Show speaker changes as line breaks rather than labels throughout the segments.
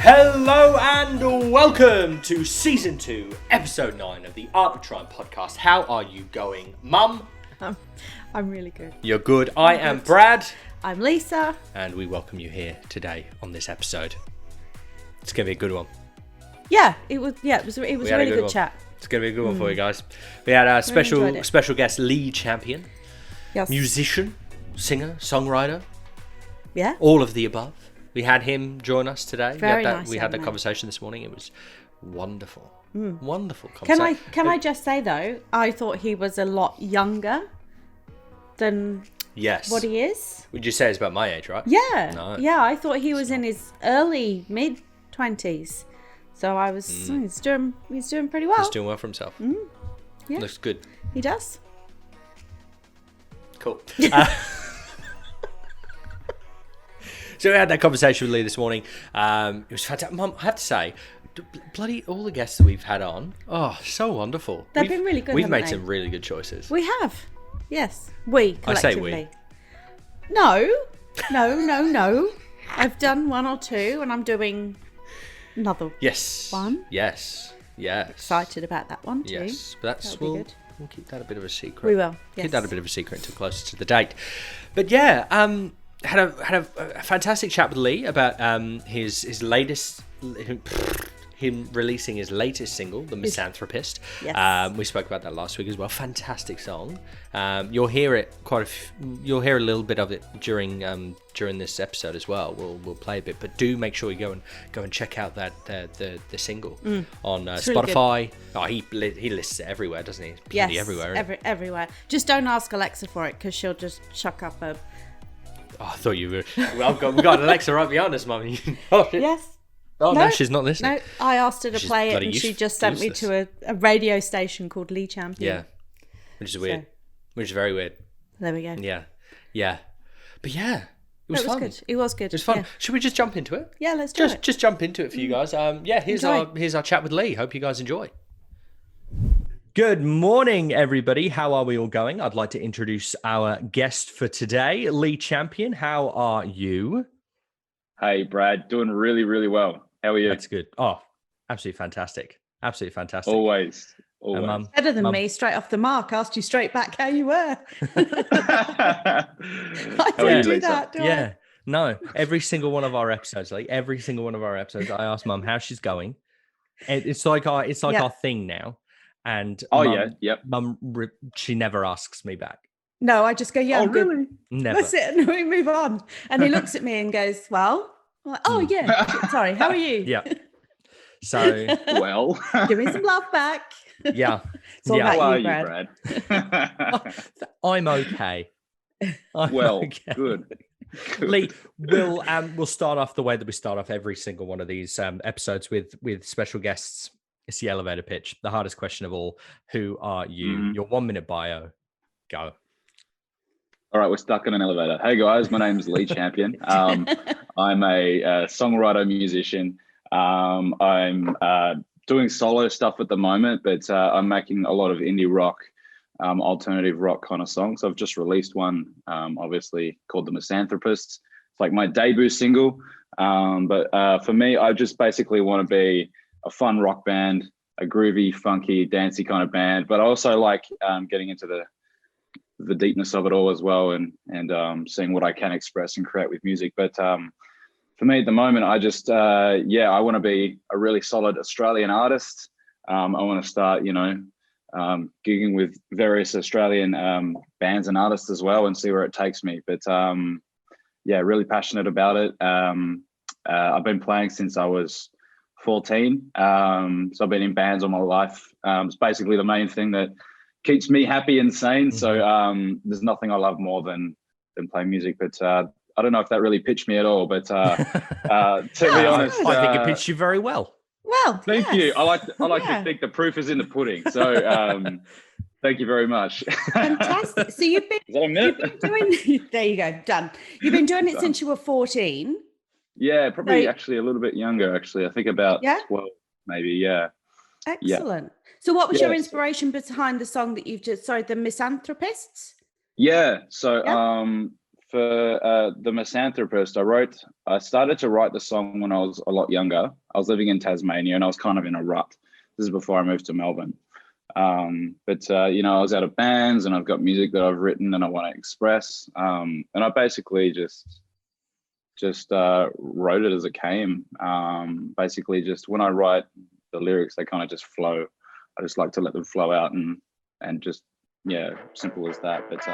Hello and welcome to Season 2, Episode 9 of the Art of Trying podcast. How are you going, Mum?
I'm really good.
You're good. I am Brad.
I'm Lisa.
And we welcome you here today on this episode. It's going to be a good one.
Yeah, it was a really good chat.
It's going to be a good one for you guys. We had our special guest, Lee Champion.
Yes.
Musician, singer, songwriter.
Yeah.
All of the above. We had him join us today. We had that
man.
Conversation this morning. It was wonderful. Wonderful conversation.
Can I just say though, I thought he was a lot younger than what he is.
Would you say it's about my age, right?
Yeah.
No.
Yeah, I thought he was in his early mid-20s. So I was he's doing pretty well.
He's doing well for himself.
Yeah.
Looks good.
He does.
Cool. So we had that conversation with Lee this morning. It was fantastic. Mum, I have to say, bloody all the guests that we've had on, so wonderful.
They've been really good,
We've
haven't
made
they?
some really good choices.
We have. Yes. We, collectively.
I say we.
No. I've done one or two and I'm doing another one.
Yes.
Excited about that one too.
Yes. But
good.
We'll keep that a bit of a secret.
We will. Yes.
Keep that a bit of a secret until closer to the date. But yeah, had a fantastic chat with Lee about his latest, him releasing his latest single, The Misanthropist.
Yes.
We spoke about that last week as well. Fantastic song. You'll hear it you'll hear a little bit of it during this episode as well. We'll play a bit, but do make sure you go and check out that the single on Spotify. Really he lists it everywhere, doesn't he?
Yes,
everywhere.
Everywhere. Just don't ask Alexa for it because she'll just chuck up a.
Oh, I thought you were. Well, we got Alexa right behind us, Mummy.
Yes.
Oh, no, she's not listening.
No, I asked her to play it and she just sent me to a radio station called Lee Champion.
Yeah, which is weird. Which is very weird.
There we go.
Yeah. But yeah, it was fun.
Good. It was good.
It was fun.
Yeah.
Should we just jump into it?
Yeah, let's do it.
Just jump into it for you guys. Here's our chat with Lee. Hope you guys enjoy. Good morning, everybody. How are we all going? I'd like to introduce our guest for today, Lee Champion. How are you?
Hey, Brad. Doing really, really well. How are you?
That's good. Oh, absolutely fantastic. Absolutely fantastic.
Always.
Better than me, straight off the mark. Asked you straight back how you were. I don't do that, do I?
No. Every single one of our episodes, I ask Mum how she's going. And it's like our thing now. And Mum, she never asks me back.
No, I just go, yeah, I'm
really?
good.
Never.
That's it, and we move on. And he looks at me and goes, well, I'm like, oh yeah, sorry, how are you?
Yeah. So,
well,
give me some love back.
Yeah.
It's all
how
about
are
you, Brad.
I'm okay.
Good.
Lee, we'll start off the way that we start off every single one of these episodes with special guests. It's the elevator pitch, the hardest question of all. Who are you? Your 1 minute bio. Go.
All right, we're stuck in an elevator. Hey guys, my name's Lee Champion. I'm a songwriter, musician. I'm doing solo stuff at the moment, but I'm making a lot of indie rock, alternative rock kind of songs. I've just released one, obviously called The Misanthropist. It's like my debut single. But for me, I just basically want to be a fun rock band, a groovy, funky, dancey kind of band. But I also like getting into the deepness of it all as well, and seeing what I can express and create with music. But for me at the moment, I just I want to be a really solid Australian artist. I want to start gigging with various Australian bands and artists as well, and see where it takes me. But really passionate about it. I've been playing since I was 14, so I've been in bands all my life. It's basically the main thing that keeps me happy and sane. So there's nothing I love more than playing music. But I don't know if that really pitched me at all. But to be honest,
I think it pitched you very well.
Well,
thank you. I like to think the proof is in the pudding. So thank you very much.
Fantastic. So you've been doing. There you go. Done. You've been doing it since you were 14.
Yeah, probably actually a little bit younger. Actually, I think about 12, maybe. Yeah.
Excellent. Yeah. So what was your inspiration behind the song that you've just, the Misanthropists?
Yeah. So for the Misanthropist, I started to write the song when I was a lot younger. I was living in Tasmania and I was kind of in a rut. This is before I moved to Melbourne. But you know, I was out of bands and I've got music that I've written and I want to express. And I basically just wrote it as it came. Basically, just when I write the lyrics, they kind of just flow. I just like to let them flow out and just, yeah, simple as that. But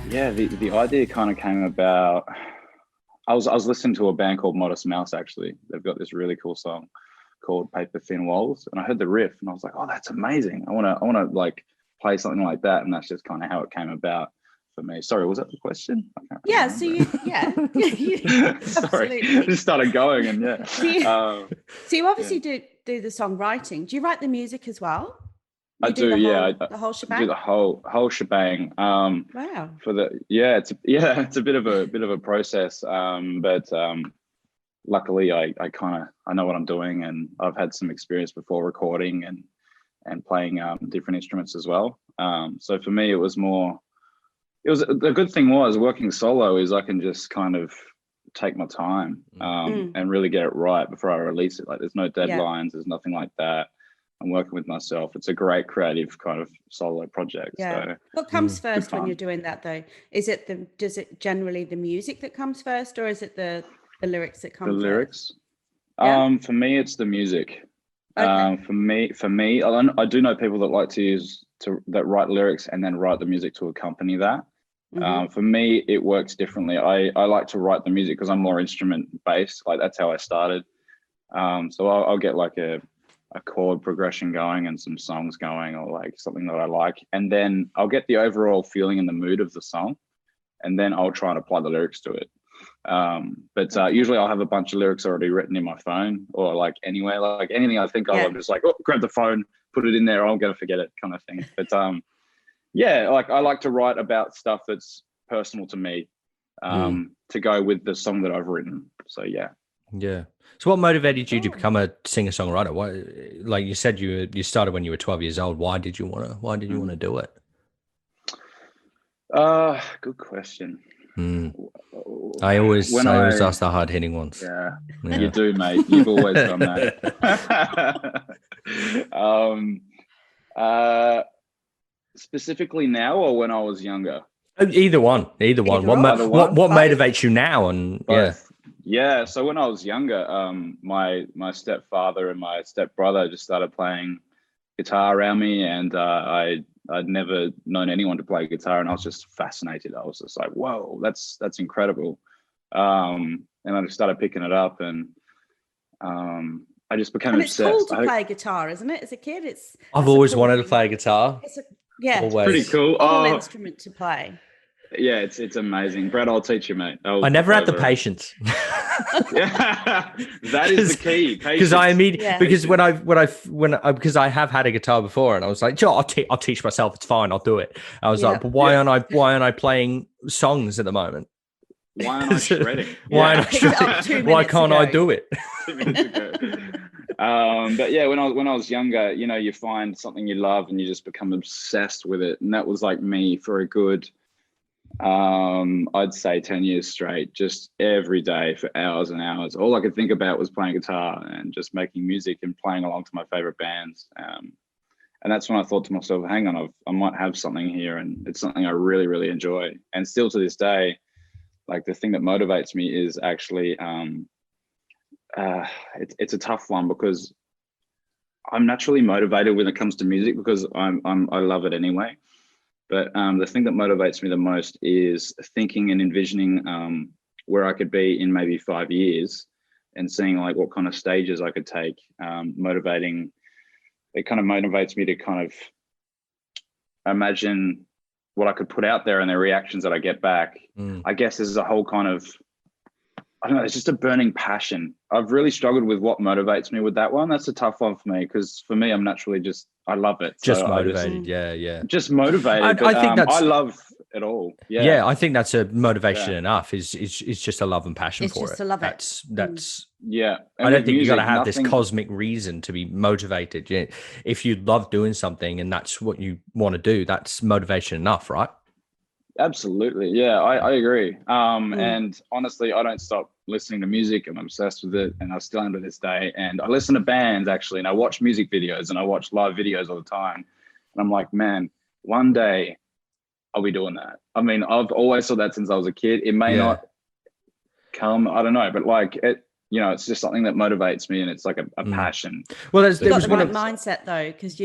yeah, the idea kind of came about. I was listening to a band called Modest Mouse. Actually, they've got this really cool song called Paper Thin Walls, and I heard the riff and I was like, oh, that's amazing. I want to like play something like that, and that's just kind of how it came about for me. Sorry, was that the question?
Yeah. So
sorry, I just started going, and yeah.
So you obviously do the songwriting. Do you write the music as well?
I do, yeah.
The whole shebang.
I do the whole shebang.
Wow.
It's a bit of a process. But luckily, I know what I'm doing, and I've had some experience before recording and playing different instruments as well. So for me, the good thing was working solo is I can just kind of take my time and really get it right before I release it. Like there's no deadlines, there's nothing like that. I'm working with myself. It's a great creative kind of solo project.
Yeah.
So,
what comes first when you're doing that though? Does it generally the music that comes first, or is it the lyrics that come first?
The lyrics.
Yeah.
For me, it's the music.
Okay.
For me, I do know people that like that write lyrics and then write the music to accompany that. For me, it works differently. I like to write the music because I'm more instrument based. Like that's how I started. So I'll get like a chord progression going and some songs going, or like something that I like, and then I'll get the overall feeling and the mood of the song, and then I'll try and apply the lyrics to it. But usually I'll have a bunch of lyrics already written in my phone, or like anywhere, like anything I think of, I'm just like, oh, grab the phone, put it in there, I'm gonna forget it, kind of thing. But yeah, like I like to write about stuff that's personal to me, to go with the song that I've written. So yeah.
So what motivated you to become a singer-songwriter? Why, like you said, you started when you were 12 years old. Why did you want to do it?
Good question.
I always ask the hard-hitting ones.
Yeah, you do, mate. You've always done that. Specifically now, or when I was younger?
Either one. What motivates you now? And
yeah. So when I was younger, my stepfather and my stepbrother just started playing guitar around me, and I'd never known anyone to play guitar, and I was just fascinated. I was just like, whoa, that's incredible. And I just started picking it up, and I just became obsessed.
It's cool to play guitar, isn't it? As a kid,
I've always wanted to play guitar.
It's
pretty cool.
Instrument to play.
Yeah, it's amazing, Brad. I'll teach you, mate.
I never had the patience.
Yeah, that is the key.
Because because I have had a guitar before, and I was like, I'll teach myself. It's fine. I'll do it. I was like, but why aren't I playing songs at the moment?
Why aren't I shredding?
Why can't I do it?
2 minutes ago. But yeah, when I was younger, you know, you find something you love and you just become obsessed with it, and that was like me for a good, I'd say 10 years straight, just every day for hours and hours. All I could think about was playing guitar and just making music and playing along to my favorite bands. And that's when I thought to myself, hang on, I might have something here, and it's something I really, really enjoy. And still to this day, like the thing that motivates me is actually, it's a tough one, because I'm naturally motivated when it comes to music, because I love it anyway. But the thing that motivates me the most is thinking and envisioning where I could be in maybe 5 years, and seeing like what kind of stages I could take. Motivating, it kind of motivates me to kind of imagine what I could put out there and the reactions that I get back. I guess there's a whole kind of, I don't know, it's just a burning passion. I've really struggled with what motivates me with that one. That's a tough one for me, because for me, I'm naturally I love it.
Just
so
motivated.
Just motivated.
I think that's,
I love it all.
Yeah, I think that's a motivation enough. Is just a love and passion for it.
Just to love it.
That's
yeah. And
I don't think
music,
you got to have this cosmic reason to be motivated. If you love doing something and that's what you want to do, that's motivation enough, right?
Absolutely. Yeah, I agree. And honestly, I don't stop listening to music. I'm obsessed with it, and I still am to this day. And I listen to bands actually, and I watch music videos, and I watch live videos all the time. And I'm like, man, one day I'll be doing that. I mean, I've always thought that since I was a kid. It may not come, I don't know, but like it, you know, it's just something that motivates me, and it's like a passion.
Well, you've got the right mindset though, because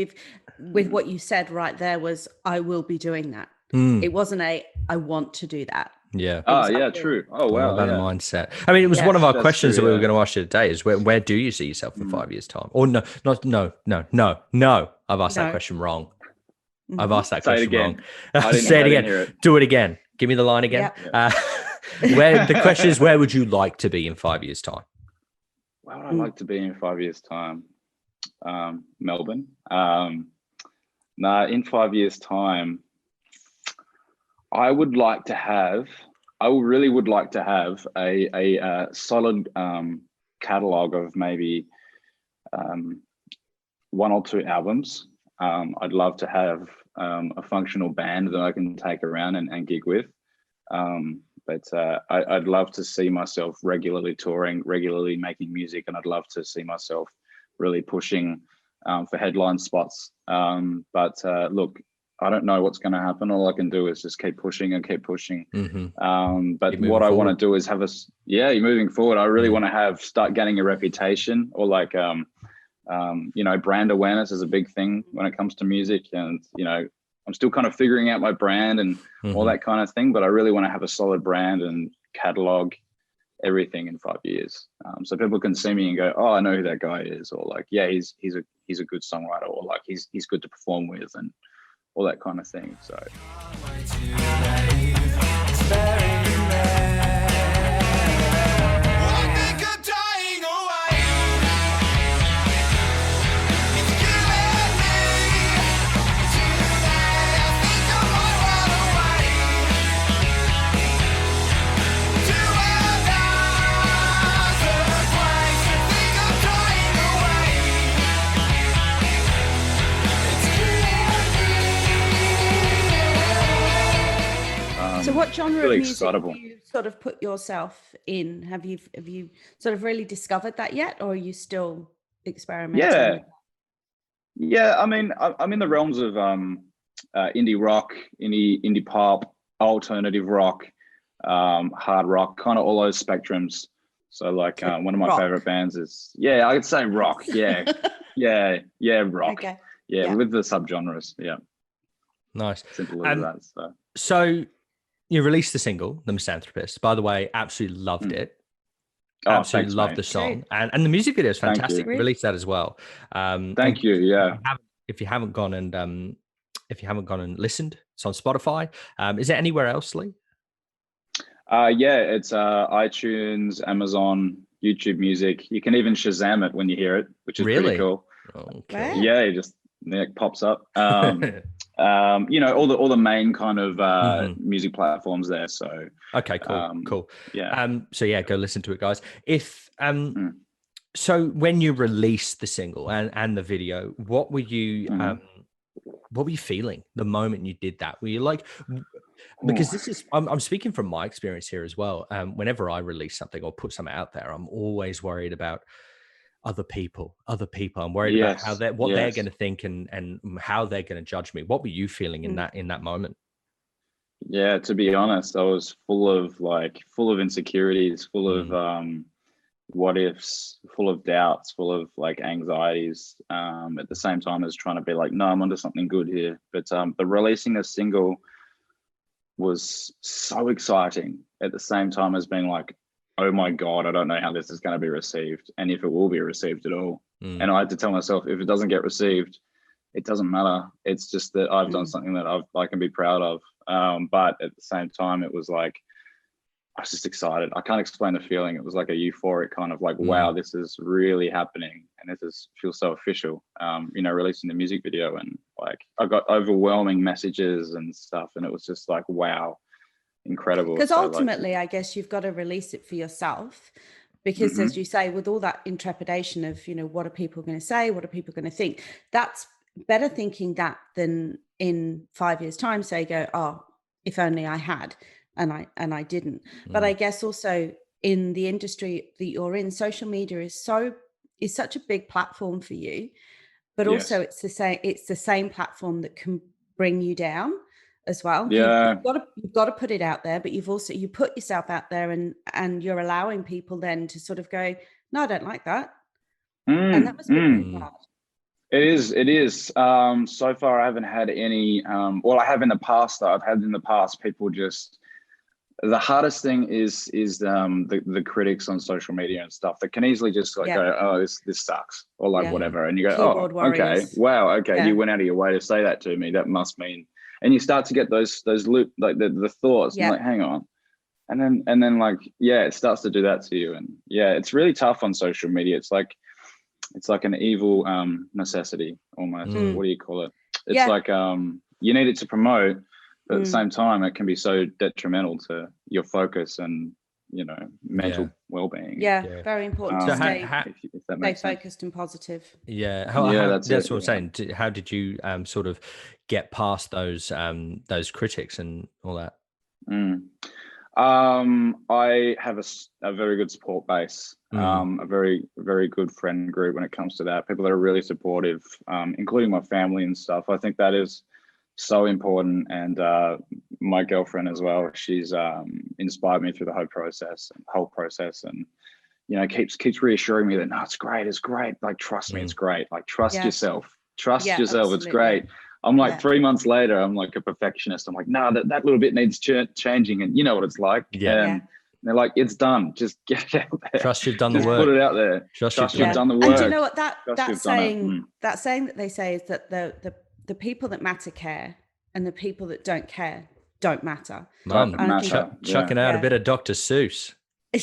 with what you said right there was, I will be doing that. It wasn't I want to do that.
Yeah.
Oh, yeah, true. Oh, wow.
That mindset. I mean, it was one of our questions that we were going to ask you today is where do you see yourself in 5 years' time? Or no. I've asked that question wrong. I've asked that question wrong. Say it again. Do it again. Give me the line again. Where the question is, where would you like to be in 5 years' time?
Where would I like to be in 5 years' time? Melbourne. In 5 years' time, I really would like to have a solid catalog of maybe 1 or 2 albums. I'd love to have a functional band that I can take around and gig with. But I'd love to see myself regularly touring, regularly making music, and I'd love to see myself really pushing for headline spots. Look, I don't know what's going to happen. All I can do is just keep pushing and keep pushing. But what I want to do is have moving forward. I really want to start getting a reputation, or like, brand awareness is a big thing when it comes to music. And, you know, I'm still kind of figuring out my brand and all that kind of thing, but I really want to have a solid brand and catalog everything in 5 years. So people can see me and go, oh, I know who that guy is. Or like, yeah, he's a good songwriter, or like he's good to perform with, and all that kind of thing. So
So what genre really of music have you sort of put yourself in? Have you sort of really discovered that yet, or are you still experimenting?
Yeah. I mean, I'm in the realms of indie rock, indie pop, alternative rock, hard rock, kind of all those spectrums. So like one of my favorite bands is, I'd say rock. Yeah. Rock. Okay. Yeah, with the subgenres. Yeah.
Nice.
Simple as that.
So you released the single, The Misanthropist. By the way, absolutely loved it. Absolutely loved the song. And the music video is fantastic. Released that as well.
Thank you. Yeah.
If you haven't gone and listened, it's on Spotify. Is it anywhere else, Lee?
It's iTunes, Amazon, YouTube Music. You can even Shazam it when you hear it, which is pretty cool.
Okay.
Yeah, it pops up. All the main kind of music platforms there. So
okay, cool.
Yeah.
Go listen to it, guys. If so when you released the single and the video, what were you feeling the moment you did that? Were you like, because this is I'm speaking from my experience here as well. Whenever I release something or put something out there, I'm always worried about other people. I'm worried about how they're going to think and how they're going to judge me. What were you feeling in that moment?
Yeah, to be honest, I was full of insecurities, full of what ifs, full of doubts, full of like anxieties, at the same time as trying to be like, no, I'm onto something good here. But the releasing a single was so exciting at the same time as being like, oh my God, I don't know how this is going to be received, and if it will be received at all. And I had to tell myself, if it doesn't get received, it doesn't matter. It's just that I've done something that I can be proud of. But at the same time, it was like, I was just excited. I can't explain the feeling. It was like a euphoric kind of like, wow, this is really happening. And feels so official, releasing the music video. And like, I got overwhelming messages and stuff. And it was just like, wow, incredible.
Because ultimately, I guess you've got to release it for yourself. Because as you say, with all that intrepidation of, what are people going to say? What are people going to think? That's better thinking that than in 5 years' time, say, go, oh, if only I had. And I didn't. But I guess also in the industry that you're in, social media is such a big platform for you, but also it's the same platform that can bring you down as well.
Yeah.
You've got to put it out there, but you put yourself out there and you're allowing people then to sort of go, no, I don't like that. And that must be really hard.
It is. So far I haven't had any, I have in the past though. I've had in the past people just, the hardest thing is the critics on social media and stuff that can easily just like go, oh, this sucks, or like whatever, and you go,
keyboard warriors.
Okay, wow, okay, you went out of your way to say that to me. That must mean, and you start to get those loop, like the thoughts, and like, hang on, and then like, it starts to do that to you, and it's really tough on social media. It's like an evil necessity almost. What do you call it? It's like you need it to promote. But at the same time, it can be so detrimental to your focus and, mental well-being.
Yeah, very important to stay
stay
focused and positive.
Yeah, that's what I'm saying. How did you sort of get past those critics and all that?
I have a very good support base, a very, very good friend group when it comes to that. People that are really supportive, including my family and stuff. I think that is so important, and my girlfriend as well, she's inspired me through the whole process, and keeps reassuring me that no, it's great, like trust me, it's great, like trust yourself, absolutely. It's great. I'm like 3 months later, I'm like a perfectionist. I'm like, no, that little bit needs changing, and you know what it's like. And they're like, it's done, just get it out there,
trust you've done the work,
put it out there, trust you've done the work.
And do you know what that saying that they say is that the people that matter care, and the people that don't care don't matter.
Chucking out a bit of Dr. Seuss.
I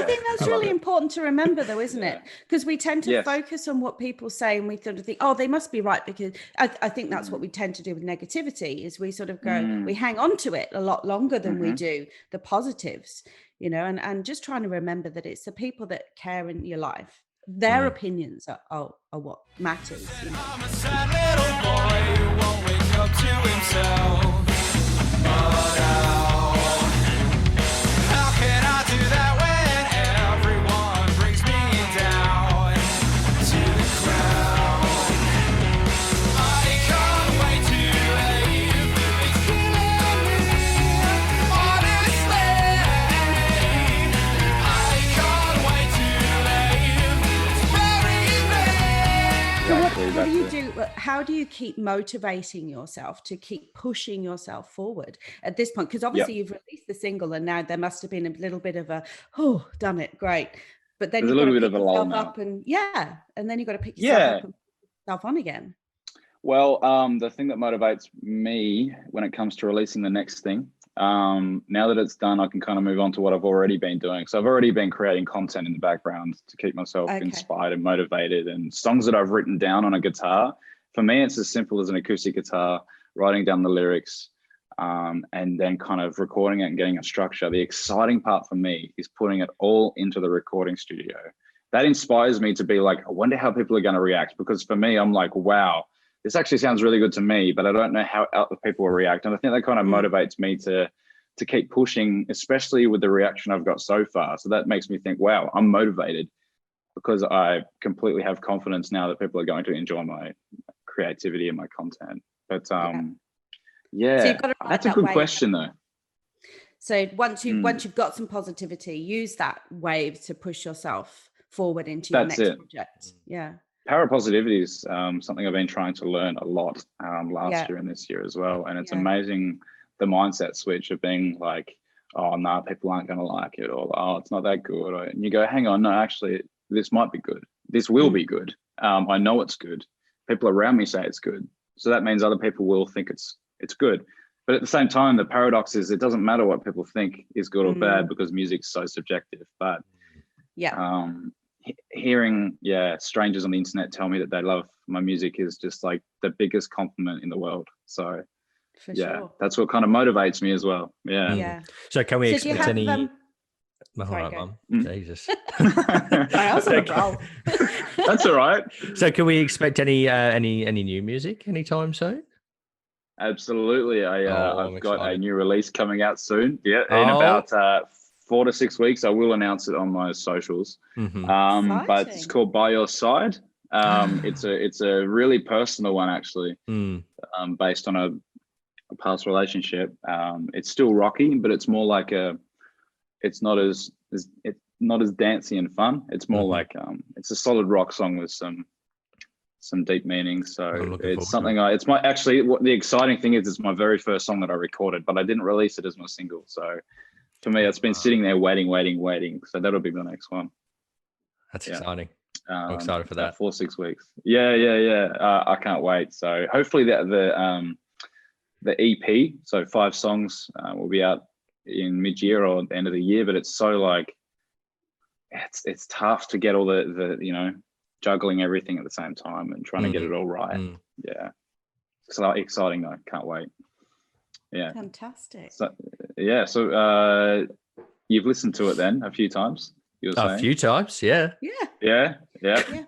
think that's really important to remember, though, isn't it? Because we tend to focus on what people say, and we sort of think, oh, they must be right, because I think that's what we tend to do with negativity, is we sort of go, we hang on to it a lot longer than we do the positives, and just trying to remember that it's the people that care in your life. Their opinions are what matters. I'm a sad little boy who won't wake up to himself. But how can I do that when everyone brings me down to the ground? I can't wait to leave. It's killing me, honestly. I can't wait to leave. What do you do? How do you keep motivating yourself to keep pushing yourself forward at this point? Because obviously you've released the single, and now there must have been a little bit of a, done it, great. But then you've got to pick yourself up, and then you've got to pick yourself up and put yourself on again.
Well, the thing that motivates me when it comes to releasing the next thing, now that it's done, I can kind of move on to what I've already been doing. So I've already been creating content in the background to keep myself inspired and motivated, and songs that I've written down on a guitar. For me, it's as simple as an acoustic guitar, writing down the lyrics, and then kind of recording it and getting a structure. The exciting part for me is putting it all into the recording studio. That inspires me to be like, I wonder how people are going to react, because for me, I'm like, wow, this actually sounds really good to me, but I don't know how other people will react. And I think that kind of motivates me to keep pushing, especially with the reaction I've got so far. So that makes me think, wow, I'm motivated, because I completely have confidence now that people are going to enjoy my creativity and my content. But so that's a good question though.
So once you've got some positivity, use that wave to push yourself forward into your next project.
Power of positivity is something I've been trying to learn a lot last year and this year as well. And it's amazing, the mindset switch of being like, oh no, people aren't going to like it, or oh, it's not that good, and you go, hang on, no, actually, this might be good. This will be good. I know it's good. People around me say it's good, so that means other people will think it's good. But at the same time, the paradox is it doesn't matter what people think is good or bad, because music's so subjective. But hearing strangers on the internet tell me that they love my music is just like the biggest compliment in the world. So sure. That's what kind of motivates me as well.
So can we expect any all right, Mum. Jesus.
I also roll.
That's all right.
So can we expect any new music anytime soon?
Absolutely. I've got a new release coming out soon. Yeah, in about 4 to 6 weeks. I will announce it on my socials. But it's called By Your Side. It's a really personal one, actually, based on a past relationship. It's still rocky, but it's more like it's not as dancey and fun. It's more like it's a solid rock song with some deep meaning. So it's something what the exciting thing is, it's my very first song that I recorded, but I didn't release it as my single. So for me, it's been sitting there waiting. So that'll be the next one.
That's exciting. I'm excited for that.
4 to 6 weeks. Yeah. I can't wait. So hopefully the EP, so 5 songs, will be out in mid-year or the end of the year. But it's so like it's tough to get all the juggling everything at the same time and trying to get it all right. Yeah, so exciting though. Can't wait. Yeah,
fantastic.
So you've listened to it then a few times?
A few times, yeah.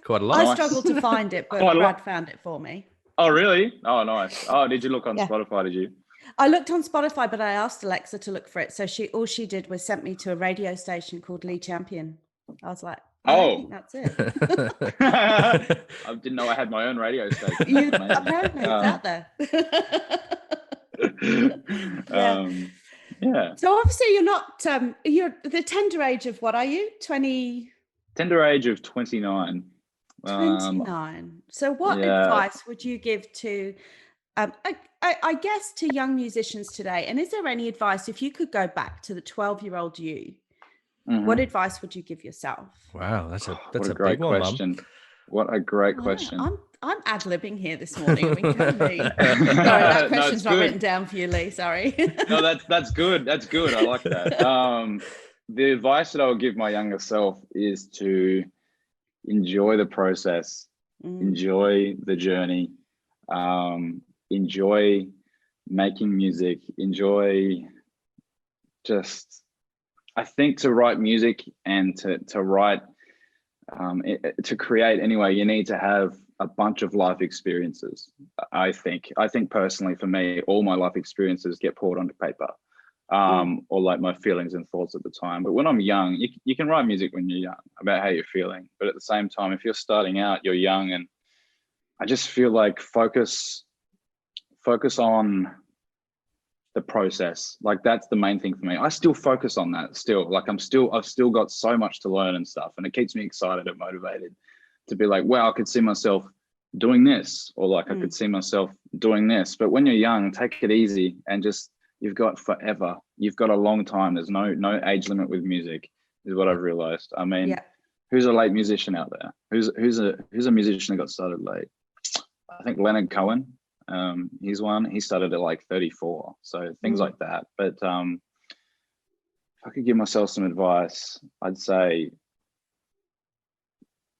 Quite a lot.
I struggled to find it, but Brad found it for me.
Oh really? Oh nice. Oh, did you look on Spotify? Did you?
I looked on Spotify, but I asked Alexa to look for it. So all she did was sent me to a radio station called Lee Champion. I was like, I think that's it.
I didn't know I had my own radio station.
Apparently it's out there. So obviously you're not, you're the tender age of, what are you? 20?
Tender age of 29.
29. So what advice would you give to, I guess, to young musicians today? And is there any advice, if you could go back to the 12-year-old you, what advice would you give yourself?
Wow, that's a
great
big one,
question. Mum. What a great question.
I'm ad-libbing here this morning. I mean, sorry, that question's not written down for you, Lee. Sorry.
No, that's good. That's good. I like that. The advice that I would give my younger self is to enjoy the process, enjoy the journey, enjoy making music, enjoy just. I think to write music and to write, to create anyway, you need to have a bunch of life experiences. I think personally for me, all my life experiences get poured onto paper, or like my feelings and thoughts at the time. But when I'm young, you can write music when you're young about how you're feeling. But at the same time, if you're starting out, you're young, and I just feel like focus on the process. Like that's the main thing for me. I still focus on that still. Like I've still got so much to learn and stuff, and it keeps me excited and motivated to be like, wow, I could see myself doing this, or like I could see myself doing this. But when you're young, take it easy and just, you've got forever. You've got a long time. There's no age limit with music, is what I've realized. I mean, who's a late musician out there? Who's a musician that got started late? I think Leonard Cohen. He's one. He started at like 34. So things like that. But if I could give myself some advice, I'd say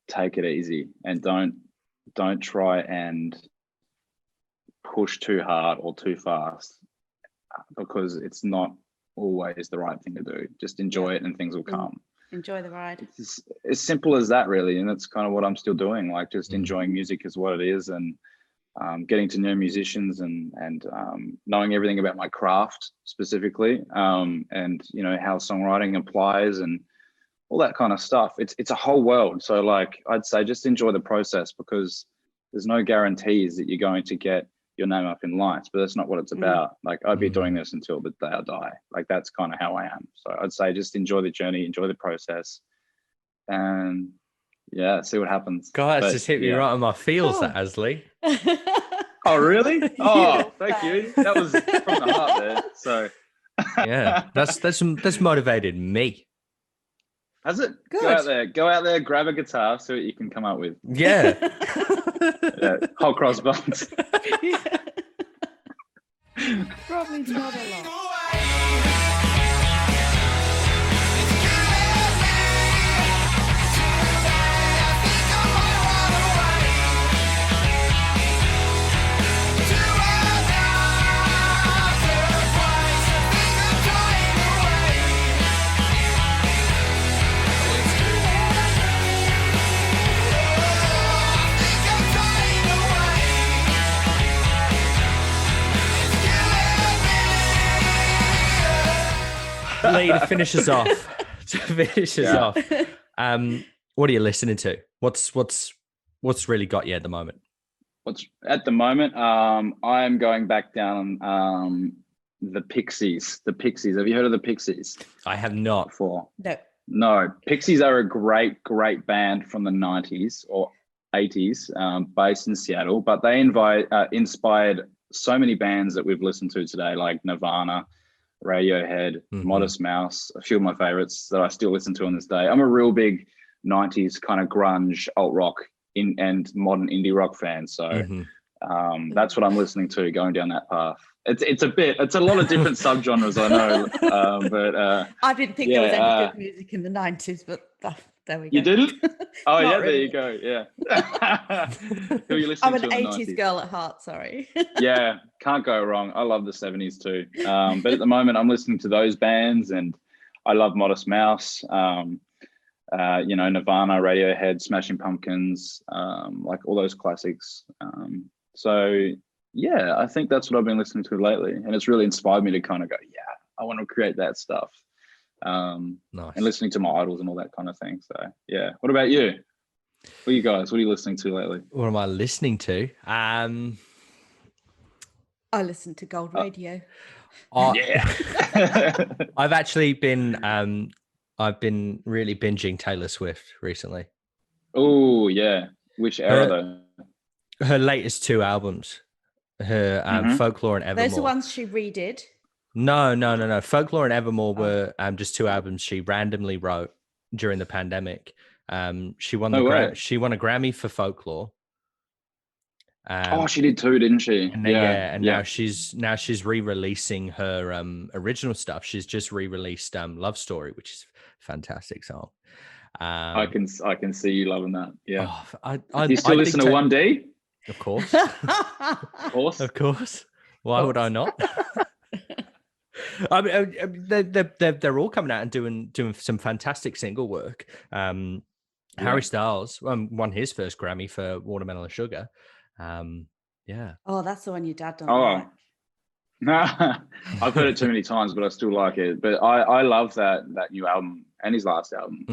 take it easy and don't try and push too hard or too fast, because it's not always the right thing to do. Just enjoy it and things will come.
Enjoy the ride.
It's as simple as that, really. And that's kind of what I'm still doing, like just enjoying music is what it is, and getting to know musicians and knowing everything about my craft specifically, and you know how songwriting applies and all that kind of stuff. It's a whole world. So like I'd say just enjoy the process, because there's no guarantees that you're going to get your name up in lights, but that's not what it's about. Like I'd be doing this until the day I die. Like that's kind of how I am. So I'd say just enjoy the journey, enjoy the process, and see what happens.
God, that's just hit me right on my feels, that Asley.
Oh really? Oh, thank you. That was from the heart there. So
Yeah, that's motivated me.
Has it?
Good.
Go out there, grab a guitar, see what you can come up with.
Yeah.
Whole crossbones.
Probably not a lot.
Lee, to finish us off. What are you listening to? What's really got you at the moment?
At the moment, I'm going back down the Pixies. The Pixies. Have you heard of the Pixies?
I have not.
Before.
No.
Pixies are a great band from the 90s or 80s, based in Seattle, but they inspired so many bands that we've listened to today, like Nirvana, Radiohead, Modest Mouse, a few of my favorites that I still listen to on this day. I'm a real big 90s kind of grunge, alt rock and modern indie rock fan. So that's what I'm listening to, going down that path. It's a lot of different subgenres, I know. But
I didn't think there was any good music in the 90s, but there we go.
You didn't? Oh, yeah,
really.
There you go. Yeah. Who are you listening
I'm
to
an
in the
80s
90s?
girl at heart, sorry.
Yeah, can't go wrong. I love the 70s too. But at the moment, I'm listening to those bands, and I love Modest Mouse, Nirvana, Radiohead, Smashing Pumpkins, like all those classics. So yeah, I think that's what I've been listening to lately, and it's really inspired me to kind of go, yeah, I want to create that stuff.
Nice.
And listening to my idols and all that kind of thing. So yeah. What about you? What are you listening to lately?
What am I listening to?
I listen to Gold Radio.
Yeah.
I've actually been I've been really binging Taylor Swift recently.
Oh yeah. Which era though?
Her latest 2 albums. Her Folklore and Evermore.
Those are ones she redid.
No. Folklore and Evermore were just 2 albums she randomly wrote during the pandemic. She won a Grammy for Folklore.
She did too, didn't she?
Now she's re-releasing her original stuff. She's just re-released Love Story, which is a fantastic song.
I can see you loving that. Yeah.
Do
you still listen to 1D?
Of course.
Of course.
Why would I not? I mean, they're all coming out and doing some fantastic single work. Harry Styles won his first Grammy for Watermelon and Sugar. Yeah.
Oh, that's the one your dad don't like.
No, I've heard it too many times, but I still like it. But I love that new album and his last album.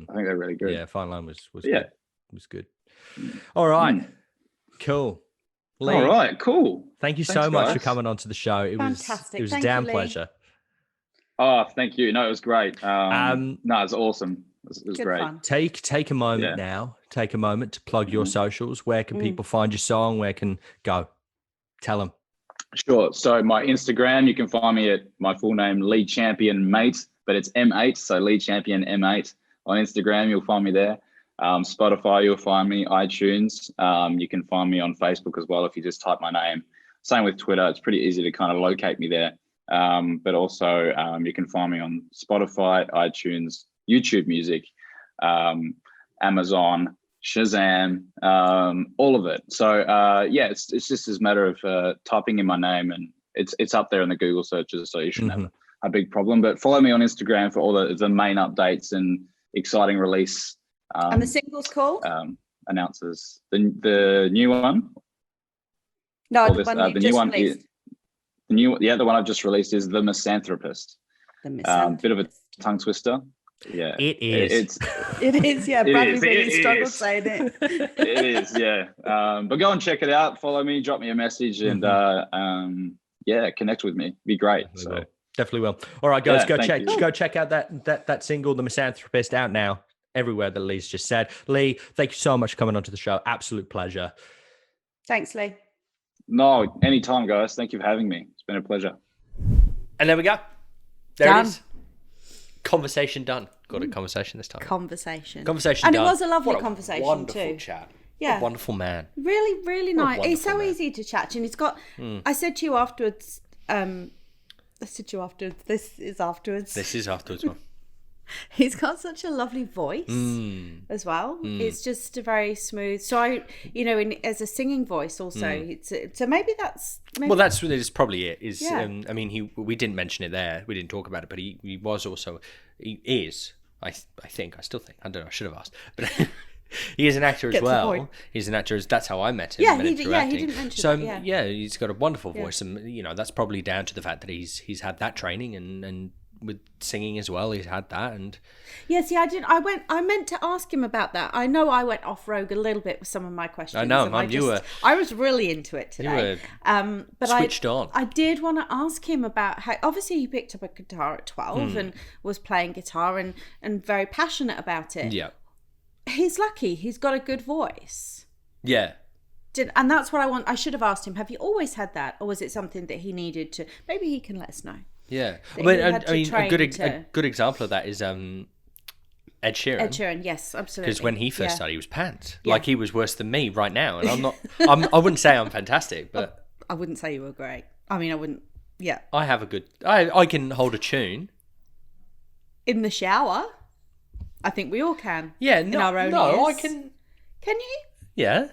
I think they're really good.
Yeah, Fine Line was good. Was good. All right. Cool. Lee,
all right, cool.
Thank you so much for coming onto the show. It
Fantastic.
was a damn pleasure.
Oh, thank you. No, it was great. No, it's awesome. It was great.
Fun.
Take a moment now. Take a moment to plug your socials. Where can people find your song? Where can go? Tell them.
Sure. So my Instagram, you can find me at my full name, Lee Champion Mate, but it's M8. So Lee Champion M8 on Instagram. You'll find me there. Spotify, you'll find me. iTunes. You can find me on Facebook as well if you just type my name. Same with Twitter. It's pretty easy to kind of locate me there. But also you can find me on Spotify, iTunes, YouTube Music, Amazon, Shazam, all of it. So it's just a matter of typing in my name, and it's up there in the Google searches, so you shouldn't have a big problem. But follow me on Instagram for all the main updates and exciting release.
And the single's called?
Announces the new one.
No, the one you just released.
The one I've just released is The Misanthropist.
The Misanthropist.
Bit of a tongue twister. Yeah,
it is.
It is. Yeah, Bradley really struggled saying it.
It is. Yeah, but go and check it out. Follow me. Drop me a message, and connect with me. Be great.
Definitely will. All right, guys, go check out that single, The Misanthropist, out now everywhere that Lee's just said. Lee, thank you so much for coming onto the show. Absolute pleasure.
Thanks, Lee.
No, anytime, guys. Thank you for having me. It's been a pleasure.
And there we go. There
Done.
it is. Conversation done. Got it. Conversation this time.
Conversation
And
done.
it
was a lovely conversation
wonderful
too.
chat.
Yeah.
What a wonderful man.
Really, really
What a
nice. He's so
wonderful man.
easy to chat to, and he's got. I said to you afterwards. This is afterwards.
This is afterwards, man.
He's got such a lovely voice as well. It's just a very smooth. So as a singing voice also. So maybe that's.
Well, that's probably it. Is
Yeah.
I mean, we didn't mention it there. We didn't talk about it, but he is. I think. I still think. I don't know. I should have asked, but. He is an actor as well. He's an actor. That's how I met him.
Yeah, he didn't mention
so,
that. Yeah.
He's got a wonderful voice, and that's probably down to the fact that he's had that training, and with singing as well, he's had that. And
yeah, see, I meant to ask him about that. I know I went off rogue a little bit with some of my questions.
I know,
I was really into it today.
But switched on.
I did want to ask him about how. Obviously, he picked up a guitar at 12 and was playing guitar and very passionate about it.
Yeah.
He's lucky. He's got a good voice.
Yeah.
And that's what I want. I should have asked him, have you always had that? Or was it something that he needed to... Maybe he can let us know.
Yeah.
I mean,
a good example of that is Ed Sheeran.
Ed Sheeran, yes, absolutely.
Because when he first started, he was pants.
Yeah.
Like, he was worse than me right now. And I'm not... I wouldn't say I'm fantastic, but...
I wouldn't say you were great. I mean, I wouldn't... Yeah.
I have a good... I can hold a tune.
In the shower... I think we all can.
Yeah,
in our own
no,
ears.
I can.
Can you?
Yeah.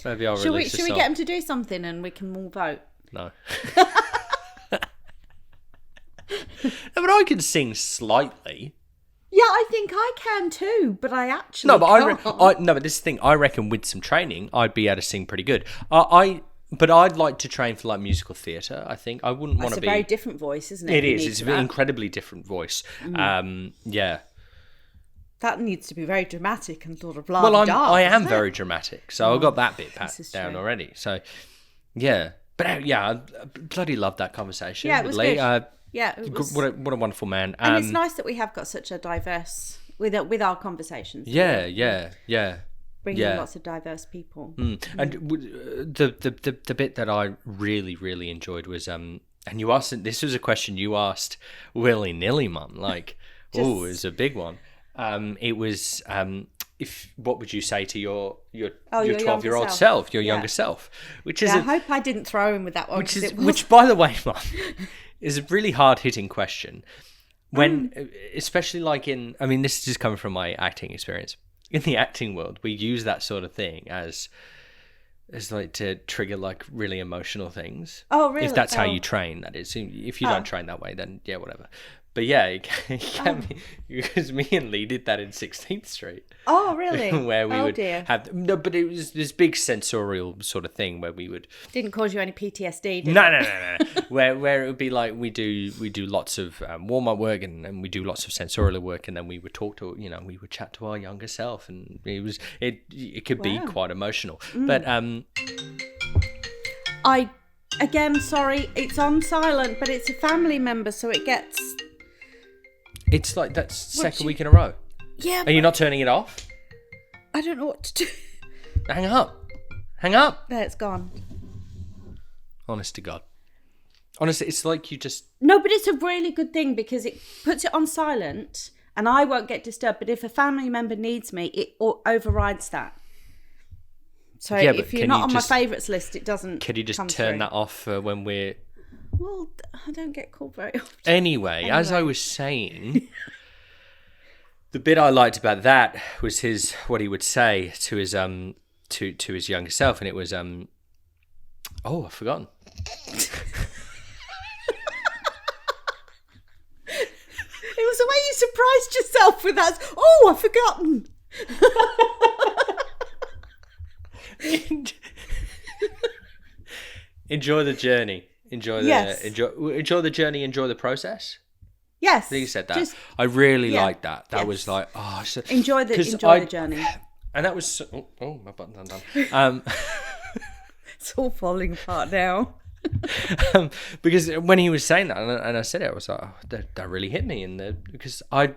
Maybe I'll release
Should we get him to do something and we can all vote?
No. No, but I can sing slightly.
Yeah, I think I can too, but I actually
No, but
can't.
but this is the thing. I reckon with some training, I'd be able to sing pretty good. But I'd like to train for like musical theatre. I think I wouldn't want to be.
It's a very different voice, isn't it?
It is. It's an incredibly different voice. Yeah.
That needs to be very dramatic and sort of
Well, I am very dramatic, so I got that bit pat down
true.
already. So, yeah, but I bloody loved that conversation.
Yeah, it was
with Lee.
good. Yeah, it was...
what a wonderful man.
And it's nice that we have got such a diverse with our conversations.
Yeah.
Bringing in lots of diverse people.
And the bit that I really, really enjoyed was and you asked, this was a question you asked willy nilly, Mum. Like, it was a big one. It was what would you say to your 12-year-old self, your younger self, which is
I hope I didn't throw him with that one.
Which by the way, Mum, is a really hard hitting question. When especially like this is just coming from my acting experience. In the acting world, we use that sort of thing as like to trigger like really emotional things.
Oh, really?
If that's how you train, that is. If you don't train that way, then yeah, whatever. But yeah, it can be, because me and Lee did that in 16th Street.
Oh, really?
Where we would
dear.
have but it was this big sensorial sort of thing where we would
didn't cause you any PTSD, did
No. where it would be like we do lots of warm up work and we do lots of sensorial work, and then we would talk to we would chat to our younger self, and it could be quite emotional. But
sorry, it's on silent, but it's a family member, so it gets.
It's like that's second week in a row.
Yeah.
Are you not turning it off?
I don't know what to do.
Hang up.
There, it's gone.
Honest to God. Honestly, it's like you just...
No, but it's a really good thing because it puts it on silent and I won't get disturbed. But if a family member needs me, it overrides that. So if you're not on my favourites list, it doesn't.
Can you just turn that off when we're...
Well, I don't get called very often.
Anyway, as I was saying, the bit I liked about that was what he would say to his to his younger self, and it was I've forgotten.
It was the way you surprised yourself with that. Oh, I've forgotten.
Enjoy the journey. Enjoy the journey. Enjoy the process.
Yes,
I think you said that. I really liked that. That was like,
enjoy the journey.
And that was my button's undone.
It's all falling apart now.
Because when he was saying that, and I said it, I was like, that really hit me, because I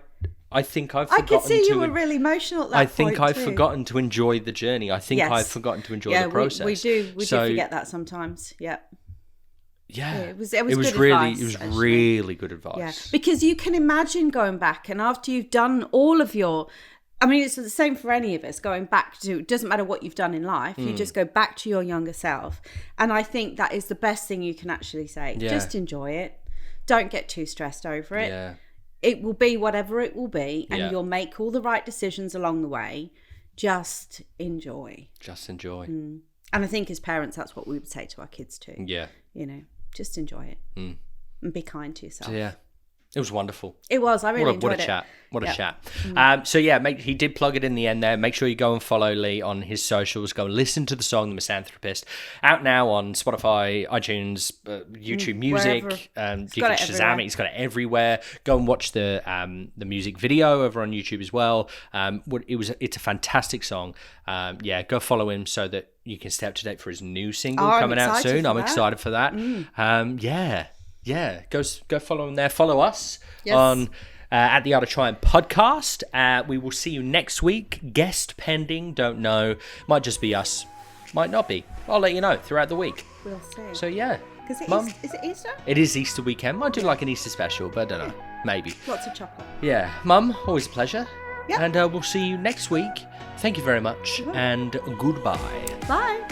think I've forgotten.
I could see you were really emotional at that point.
I think I've forgotten to enjoy the journey. I think I've forgotten to enjoy the process.
We do forget that sometimes. Yeah.
Yeah,
it was
good
really
advice, really good advice.
Yeah, because you can imagine going back and after you've done all of your, I mean, it's the same for any of us, going back to, it doesn't matter what you've done in life, you just go back to your younger self. And I think that is the best thing you can actually say. Yeah. Just enjoy it. Don't get too stressed over it.
Yeah.
It will be whatever it will be, and you'll make all the right decisions along the way. Just enjoy.
Just enjoy.
And I think as parents, that's what we would say to our kids too.
Yeah.
You know, just enjoy it and be kind to yourself.
So, yeah. It was wonderful.
It was. I really enjoyed it.
What a chat. What a chat. So, yeah, he did plug it in the end there. Make sure you go and follow Lee on his socials. Go and listen to the song, The Misanthropist. Out now on Spotify, iTunes, YouTube Music. You can Shazam it. He's got it everywhere. Go and watch the music video over on YouTube as well. It's a fantastic song. Go follow him so that you can stay up to date for his new single coming out soon. I'm excited for that. Yeah, go follow him there. Follow us on at the Art of Trying podcast. We will see you next week. Guest pending, don't know. Might just be us. Might not be. I'll let you know throughout the week.
We'll see.
So yeah.
Is it Easter?
It is Easter weekend. Might do like an Easter special, but I don't know. Maybe.
Lots of chocolate.
Yeah. Mum, always a pleasure.
Yeah.
And we'll see you next week. Thank you very much. And goodbye.
Bye.